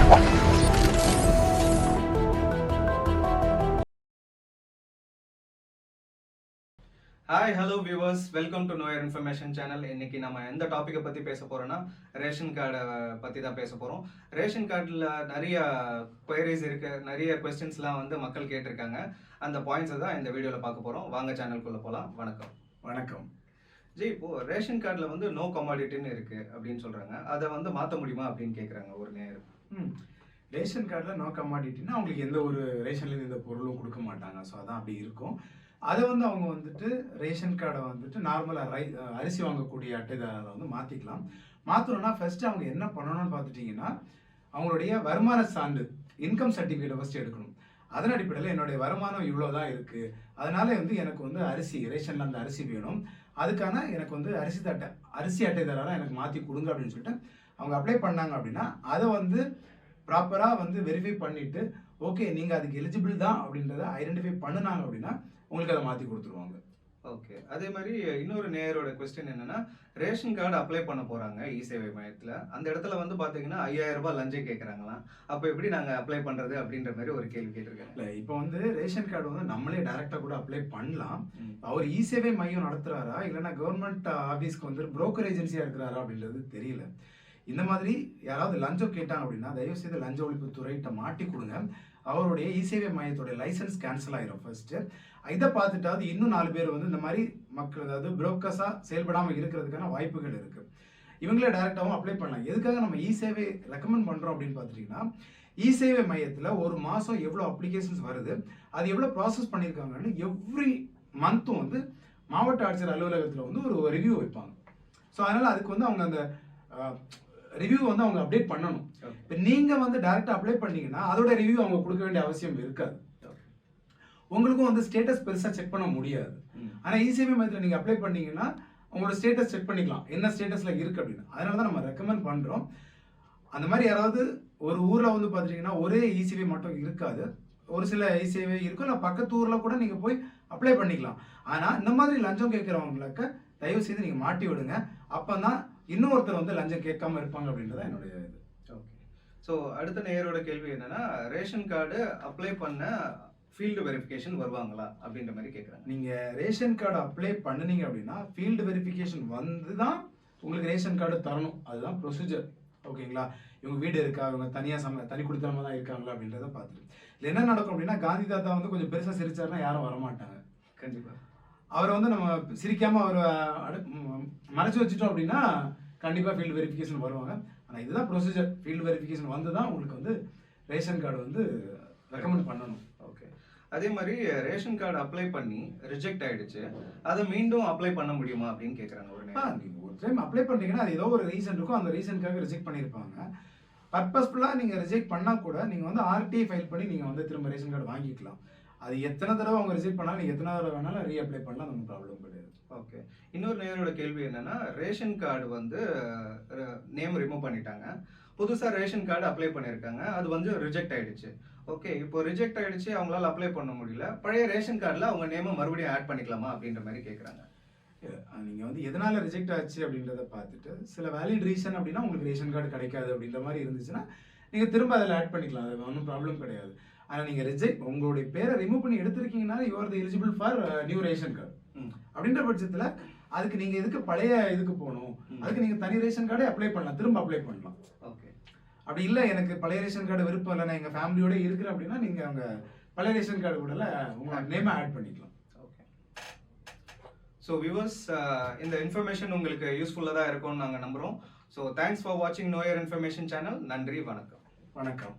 Hi hello viewers, welcome to நோயர் information channel. இன்னைக்கு நம்ம எந்த டாப்பிக்கை பற்றி பேச போகிறோன்னா ரேஷன் கார்டை பற்றி தான் பேச போகிறோம். ரேஷன் கார்டில் நிறைய குவைரிஸ் இருக்குது, நிறைய கொஸ்டின்ஸ்லாம் வந்து மக்கள் கேட்டிருக்காங்க. அந்த பாயிண்ட்ஸை தான் இந்த வீடியோவில் பார்க்க போகிறோம். வாங்க சேனலுக்குள்ளே போகலாம். வணக்கம். வணக்கம் ஜி, இப்போது ரேஷன் கார்டில் வந்து நோ கமாடிட்டின்னு இருக்குது அப்படின்னு சொல்கிறாங்க. அதை வந்து மாற்ற முடியுமா அப்படின்னு கேட்குறாங்க ஒரு நேரம். ரேஷன் கார்டில் நோ கமாடிட்டின்னா அவங்களுக்கு எந்த ஒரு ரேஷன்லேருந்து எந்த பொருளும் கொடுக்க மாட்டாங்க. ஸோ அதான் அப்படி இருக்கும். அதை வந்து அவங்க வந்துட்டு ரேஷன் கார்டை வந்துட்டு நார்மலாக அரிசி வாங்கக்கூடிய அட்டைதாரரை வந்து மாற்றிக்கலாம். மாற்றணும்னா ஃபர்ஸ்ட் அவங்க என்ன பண்ணணும்னு பார்த்துட்டிங்கன்னா அவங்களுடைய வருமான சான்று இன்கம் சர்டிஃபிகேட்டை ஃபஸ்ட்டு எடுக்கணும். அதன் அடிப்படையில் என்னுடைய வருமானம் இவ்வளோ தான் இருக்குது, அதனால வந்து எனக்கு வந்து அரிசி ரேஷனில் அந்த அரிசி வேணும், அதுக்கான எனக்கு வந்து அரிசி அட்டைதாரராக எனக்கு மாற்றி கொடுங்க அப்படின்னு சொல்லிட்டு அவங்க அப்ளை பண்ணாங்க அப்படின்னா அதை வந்து ப்ராப்பராக வந்து வெரிஃபை பண்ணிவிட்டு ஓகே நீங்கள் அதுக்கு எலிஜிபிள் தான் அப்படின்றத ஐடென்டிஃபை பண்ணினாங்க அப்படின்னா உங்களுக்கு அதை மாற்றி கொடுத்துருவாங்க. ஓகே. அதே மாதிரி இன்னொரு நேயரோட கொஸ்டின் என்னன்னா, ரேஷன் கார்டு அப்ளை பண்ண போறாங்க இ சேவை மையத்தில். அந்த இடத்துல வந்து பாத்தீங்கன்னா 5000 ரூபாய் லஞ்சம் கேட்குறாங்களாம். அப்போ எப்படி நாங்கள் அப்ளை பண்றது அப்படின்ற மாதிரி ஒரு கேள்வி கேட்டிருக்காங்க. இல்லை, இப்போ வந்து ரேஷன் கார்டு வந்து நம்மளே டைரக்டா கூட அப்ளை பண்ணலாம். அவர் இ சேவை மையம் நடத்துறாரா இல்லைன்னா கவர்மெண்ட் ஆஃபீஸ்க்கு வந்து புரோக்கர் ஏஜென்சியா இருக்கிறாரா அப்படின்றது தெரியல. இந்த மாதிரி யாராவது லஞ்சம் கேட்டாங்க அப்படின்னா தயவு செய்து லஞ்ச ஒழிப்பு துறையிட்ட மாட்டி கொடுங்க. அவருடைய இ சேவை மையத்துடைய லைசன்ஸ் கேன்சல் ஆயிரும் ஃபர்ஸ்ட். இதை பார்த்துட்டாவது இன்னும் 4 பேர் வந்து இந்த மாதிரி மக்கள் அதாவது புரோக்கர்ஸா செயல்படாமல் இருக்கிறதுக்கான வாய்ப்புகள் இருக்கு. இவங்களே டைரக்டாகவும் அப்ளை பண்ணலாம். எதுக்காக நம்ம இ சேவை ரெக்கமெண்ட் பண்றோம் அப்படின்னு பார்த்துட்டீங்கன்னா இ சேவை மையத்தில் ஒரு மாதம் எவ்வளோ அப்ளிகேஷன்ஸ் வருது, அது எவ்வளோ ப்ராசஸ் பண்ணியிருக்காங்கன்னு எவ்ரி மந்த்தும் வந்து மாவட்ட ஆட்சியர் அலுவலகத்தில் வந்து ஒரு ரிவ்யூ வைப்பாங்க. ஸோ அதனால அதுக்கு வந்து அவங்க அந்த ரிவ்யூ வந்து அவங்க அப்டேட் பண்ணணும். இப்போ நீங்கள் வந்து டைரெக்டாக அப்ளை பண்ணீங்கன்னா அதோட ரிவ்யூ அவங்க கொடுக்க வேண்டிய அவசியம் இருக்காது. உங்களுக்கும் வந்து ஸ்டேட்டஸ் பெருசாக செக் பண்ண முடியாது. ஆனால் இ சேவை மையத்தில் நீங்கள் அப்ளை பண்ணீங்கன்னா உங்களோட ஸ்டேட்டஸ் செக் பண்ணிக்கலாம் என்ன ஸ்டேட்டஸில் இருக்குது அப்படின்னு. அதனால தான் நம்ம ரெக்கமெண்ட் பண்ணுறோம். அந்த மாதிரி யாராவது ஒரு ஊரில் வந்து பார்த்துட்டிங்கன்னா ஒரே இ சேவை மட்டும் இருக்காது, ஒரு சில இ சேவை இருக்கும், இல்லை பக்கத்து ஊரில் கூட நீங்கள் போய் அப்ளை பண்ணிக்கலாம். ஆனால் இந்த மாதிரி லஞ்சம் கேட்குறவங்களுக்கு தயவு செய்து நீங்கள் மாட்டி விடுங்க. அப்போ தான் இன்னொருத்தர் வந்து லஞ்சம் கேட்காம இருப்பாங்க அப்படின்றத என்னுடைய இது. ஓகே. ஸோ அடுத்த நேயரோட கேள்வி என்னன்னா, ரேஷன் கார்டு அப்ளை பண்ண ஃபீல்டு வெரிஃபிகேஷன் வருவாங்களா அப்படின்ற மாதிரி கேட்குறாங்க. நீங்கள் ரேஷன் கார்டு அப்ளை பண்ணினீங்க அப்படின்னா ஃபீல்டு வெரிஃபிகேஷன் வந்து தான் உங்களுக்கு ரேஷன் கார்டு தரணும். அதுதான் ப்ரொசீஜர். ஓகேங்களா? இவங்க வீடு இருக்கா, இவங்க தனி குடித்தனமா தான் இருக்காங்களா அப்படின்றத பார்த்துட்டு இல்லை என்ன நடக்கும் அப்படின்னா காந்தி தாத்தா வந்து கொஞ்சம் பெருசாக சிரிச்சாருன்னா யாரும் வரமாட்டாங்க. கண்டிப்பாக அவரை வந்து நம்ம சிரிக்காம அவரை மறைச்சு வச்சுட்டோம் அப்படின்னா கண்டிப்பாக ஃபீல்டு வெரிஃபிகேஷன் வருவாங்க. ஆனால் இதுதான் ப்ரொசீஜர். ஃபீல்டு வெரிஃபிகேஷன் வந்து தான் உங்களுக்கு வந்து ரேஷன் கார்டு வந்து ரெக்கமெண்ட் பண்ணணும். ஓகே. அதே மாதிரி ரேஷன் கார்டு அப்ளை பண்ணி ரிஜெக்ட் ஆயிடுச்சு, அதை மீண்டும் அப்ளை பண்ண முடியுமா அப்படின்னு கேட்குறாங்க. நீங்கள் ஒரு டைம் அப்ளை பண்ணுறீங்கன்னா அது ஏதோ ஒரு ரீசன் இருக்கும், அந்த ரீசனுக்காக ரிஜெக்ட் பண்ணியிருப்பாங்க. பர்பஸ்ஃபுல்லாக நீங்கள் ரிஜெக்ட் பண்ணால் கூட நீங்கள் வந்து ஆர்டிஐ ஃபைல் பண்ணி நீங்கள் வந்து திரும்ப ரேஷன் கார்டு வாங்கிக்கலாம். அது எத்தனை தடவை அவங்க ரிஜெக்ட் பண்ணாலும் நீங்கள் எத்தனை தடவை வேணாலும் ரீஅப்ளை பண்ணலாம், நமக்கு ப்ராப்ளம் கிடையாது. ஓகே. இன்னொரு நேரோட கேள்வி என்னன்னா, ரேஷன் கார்டு வந்து நேம் ரிமூவ் பண்ணிட்டாங்க, புதுசாக ரேஷன் கார்டு அப்ளை பண்ணியிருக்காங்க, அது வந்து ரிஜெக்ட் ஆயிடுச்சு. ஓகே, இப்போ ரிஜெக்ட் ஆயிடுச்சு, அவங்களால அப்ளை பண்ண முடியல, பழைய ரேஷன் கார்டில் அவங்க நேமை மறுபடியும் ஆட் பண்ணிக்கலாமா அப்படின்ற மாதிரி கேட்குறாங்க. நீங்கள் வந்து எதனால் ரிஜெக்ட் ஆச்சு அப்படின்றத பார்த்துட்டு சில வேலிட் ரீசன் அப்படின்னா உங்களுக்கு ரேஷன் கார்டு கிடைக்காது அப்படின்ற மாதிரி இருந்துச்சுன்னா நீங்கள் திரும்ப அதில் ஆட் பண்ணிக்கலாம், அது ஒன்றும் ப்ராப்ளம் கிடையாது. ஆனால் நீங்கள் உங்களுடைய பேரை ரிமூவ் பண்ணி எடுத்திருக்கீங்கன்னா you are the eligible for new ration card அப்படின்ற பட்சத்தில் அதுக்கு நீங்கள் எதுக்கு பழைய இதுக்கு போகணும், அதுக்கு நீங்கள் தனி ரேஷன் கார்டே அப்ளை பண்ணலாம், திரும்ப அப்ளை பண்ணலாம். ஓகே. அப்படி இல்லை எனக்கு பழைய ரேஷன் கார்டு விருப்பம் இல்லை, நான் எங்கள் ஃபேமிலியோட இருக்கிறேன் அப்படின்னா நீங்கள் அவங்க பழைய ரேஷன் கார்டு கூட உங்களோட நேமை ஆட் பண்ணிக்கலாம். ஓகே. ஸோ வியூவர்ஸ், இந்த இன்ஃபர்மேஷன் உங்களுக்கு யூஸ்ஃபுல்லாக தான் இருக்கும்னு நாங்கள் நம்புகிறோம். ஸோ தேங்க்ஸ் ஃபார் வாட்சிங் நோயர் இன்ஃபர்மேஷன் சேனல். நன்றி, வணக்கம். வணக்கம்.